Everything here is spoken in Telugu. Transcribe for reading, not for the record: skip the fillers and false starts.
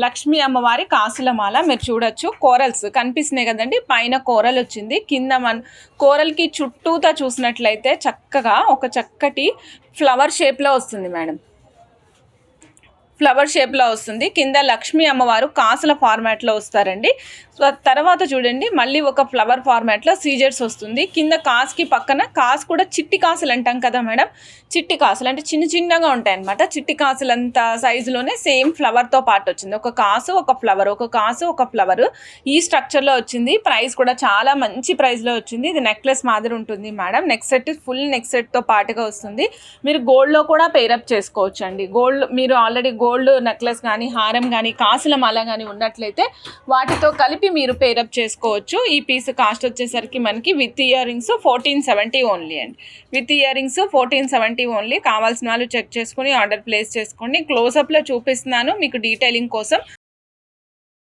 లక్ష్మీ అమ్మవారి కాసులమాల మీరు చూడొచ్చు. కోరల్స్ కనిపిస్తున్నాయి కదండి, పైన కోరల్ వచ్చింది, కింద కోరల్కి చుట్టూతా చూసినట్లయితే చక్కగా ఒక చక్కటి ఫ్లవర్ షేప్లో వస్తుంది మేడం. ఫ్లవర్ షేప్లో వస్తుంది. కింద లక్ష్మీ అమ్మవారు కాసుల ఫార్మాట్లో వస్తారండి. సో తర్వాత చూడండి మళ్ళీ ఒక ఫ్లవర్ ఫార్మాట్లో సీజర్స్ వస్తుంది. కింద కాసుకి పక్కన కాసు కూడా చిట్టి కాసులు అంటాం కదా మేడం, చిట్టి కాసులు అంటే చిన్న చిన్నగా ఉంటాయి అనమాట. చిట్టి కాసులంత సైజులోనే సేమ్ ఫ్లవర్తో పాటు వచ్చింది. ఒక కాసు ఒక ఫ్లవర్, ఒక కాసు ఒక ఫ్లవర్, ఈ స్ట్రక్చర్లో వచ్చింది. ప్రైస్ కూడా చాలా మంచి ప్రైస్లో వచ్చింది. ఇది నెక్లెస్ మాదిరి ఉంటుంది madam. Neck set full neck సెట్తో పాటుగా వస్తుంది. మీరు గోల్డ్లో కూడా పేరప్ చేసుకోవచ్చు అండి. గోల్డ్ మీరు ఆల్రెడీ గోల్డ్ నెక్లెస్ కానీ హారం కానీ కాసుల మాల కానీ ఉన్నట్లయితే వాటితో కలిపి మీరు పేరప్ చేసుకోవచ్చు. ఈ పీస్ కాస్ట్ వచ్చేసరికి మనకి విత్ ఇయర్ రింగ్స్ 1470 ఓన్లీ అండి. With ear rings 1470 only. కావాల్సిన వాళ్ళు చెక్ చేసుకుని ఆర్డర్ ప్లేస్ చేసుకోండి. క్లోజప్లో చూపిస్తున్నాను మీకు డీటెయిలింగ్ కోసం.